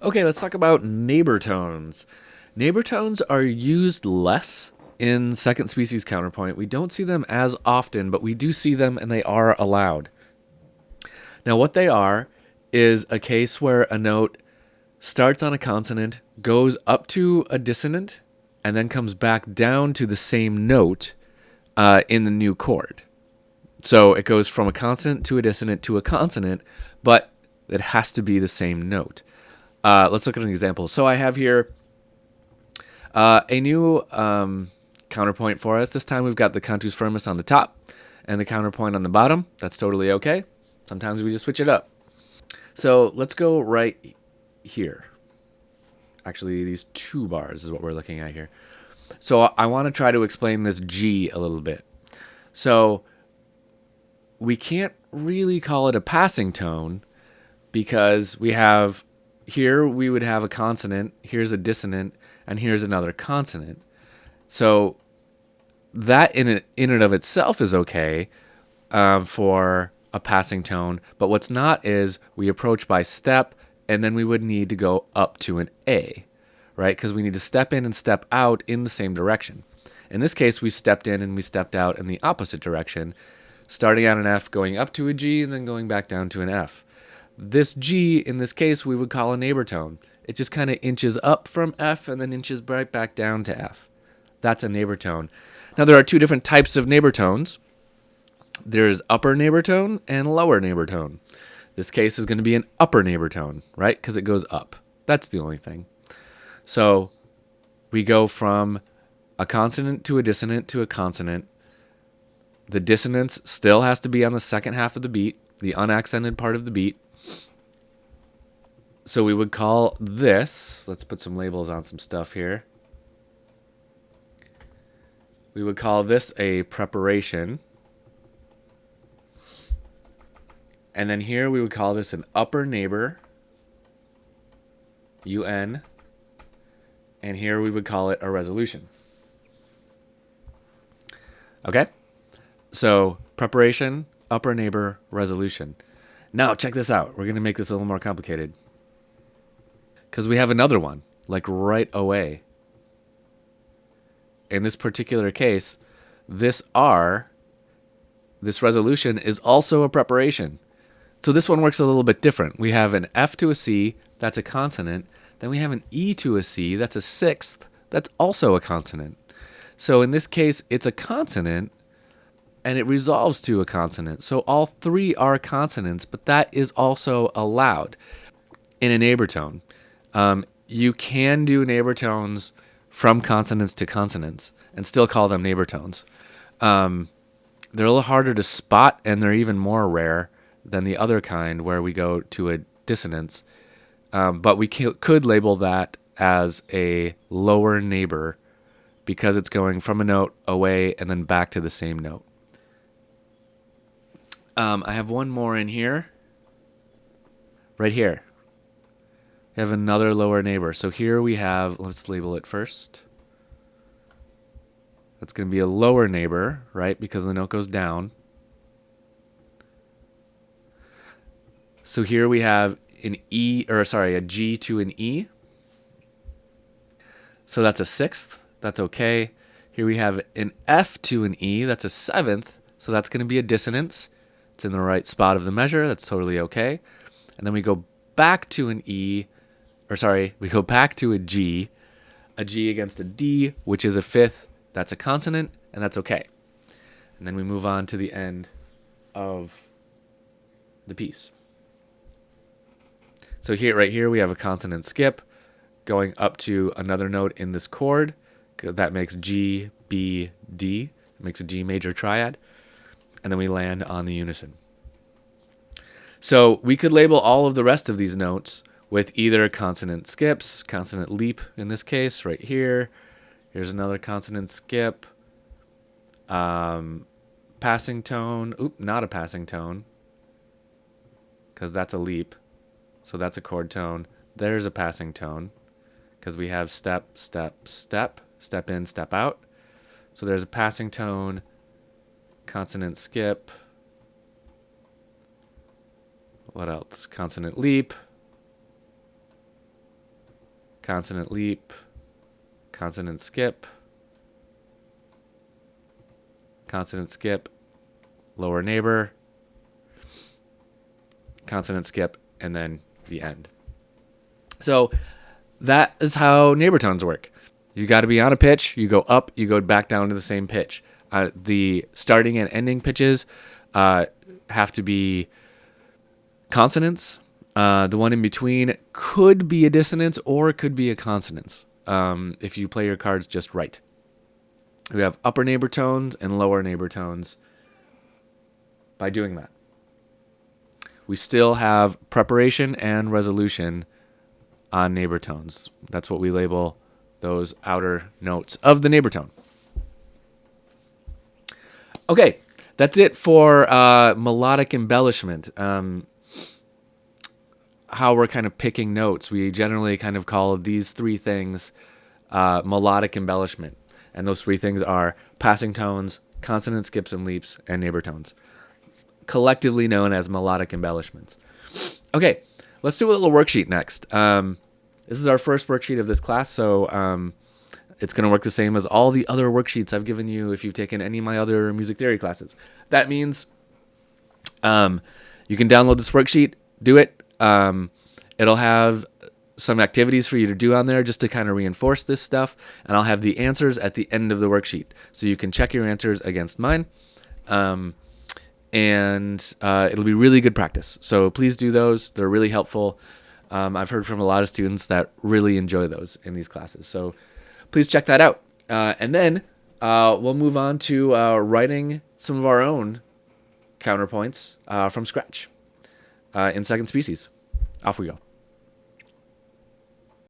Okay, let's talk about neighbor tones. Neighbor tones are used less in second species counterpoint. We don't see them as often, but we do see them and they are allowed. Now, what they are is a case where a note starts on a consonant, goes up to a dissonant, and then comes back down to the same note in the new chord. So it goes from a consonant to a dissonant to a consonant, but it has to be the same note. Let's look at an example. So I have here a new counterpoint for us. This time we've got the cantus firmus on the top and the counterpoint on the bottom. That's totally okay. Sometimes we just switch it up. So let's go right here. Actually, these two bars is what we're looking at here. So I want to try to explain this G a little bit. So we can't really call it a passing tone because we have here we would have a consonant, here's a dissonant, and here's another consonant. So that in and of itself is okay for a passing tone, but what's not is we approach by step, and then we would need to go up to an A, right? Because we need to step in and step out in the same direction. In this case, we stepped in and we stepped out in the opposite direction, starting at an F, going up to a G, and then going back down to an F. This G, in this case, we would call a neighbor tone. It just kind of inches up from F and then inches right back down to F. That's a neighbor tone. Now, there are two different types of neighbor tones. There's upper neighbor tone and lower neighbor tone. This case is going to be an upper neighbor tone, right? Because it goes up. That's the only thing. So we go from a consonant to a dissonant to a consonant. The dissonance still has to be on the second half of the beat, the unaccented part of the beat. So we would call this, let's put some labels on some stuff here. We would call this a preparation. And then here we would call this an upper neighbor, UN. And here we would call it a resolution. Okay? So preparation, upper neighbor, resolution. Now check this out. We're going to make this a little more complicated. Because we have another one, like right away. In this particular case, this R, this resolution, is also a preparation. So this one works a little bit different. We have an F to a C, that's a consonant. Then we have an E to a C, that's a sixth, that's also a consonant. So in this case, it's a consonant, and it resolves to a consonant. So all three are consonants, but that is also allowed in a neighbor tone. You can do neighbor tones from consonants to consonants and still call them neighbor tones. They're a little harder to spot, and they're even more rare than the other kind where we go to a dissonance. But we could label that as a lower neighbor because it's going from a note away and then back to the same note. I have one more in here. Right here. We have another lower neighbor. So here we have, let's label it first. That's going to be a lower neighbor, right? Because the note goes down. So here we have a G to an E. So that's a sixth. That's okay. Here we have an F to an E. That's a seventh. So that's going to be a dissonance. It's in the right spot of the measure. That's totally okay. And then we go back to an E. We go back to a G against a D, which is a fifth. That's a consonant, and that's okay. And then we move on to the end of the piece. So right here, we have a consonant skip going up to another note in this chord. That makes G, B, D. It makes a G major triad. And then we land on the unison. So we could label all of the rest of these notes with either consonant skips, consonant leap in this case, right here. Here's another consonant skip. Passing tone. Oop, not a passing tone. Because that's a leap. So that's a chord tone. There's a passing tone. Because we have step, step, step. Step in, step out. So there's a passing tone. Consonant skip. What else? Consonant leap. consonant leap, consonant skip, consonant skip, lower neighbor, consonant skip, and then the end. So that is how neighbor tones work. You got to be on a pitch, you go up, you go back down to the same pitch. The starting and ending pitches have to be consonants. The one in between could be a dissonance or it could be a consonance if you play your cards just right. We have upper neighbor tones and lower neighbor tones by doing that. We still have preparation and resolution on neighbor tones. That's what we label those outer notes of the neighbor tone. Okay, that's it for melodic embellishment. How we're kind of picking notes. We generally kind of call these three things melodic embellishment. And those three things are passing tones, consonant skips and leaps, and neighbor tones, collectively known as melodic embellishments. Okay, let's do a little worksheet next. This is our first worksheet of this class, so it's going to work the same as all the other worksheets I've given you if you've taken any of my other music theory classes. That means you can download this worksheet, do it. It'll have some activities for you to do on there just to kind of reinforce this stuff, and I'll have the answers at the end of the worksheet, so you can check your answers against mine. And it'll be really good practice. So please do those. They're really helpful. I've heard from a lot of students that really enjoy those in these classes. So please check that out. And then we'll move on to writing some of our own counterpoints from scratch in Second Species. Off we go.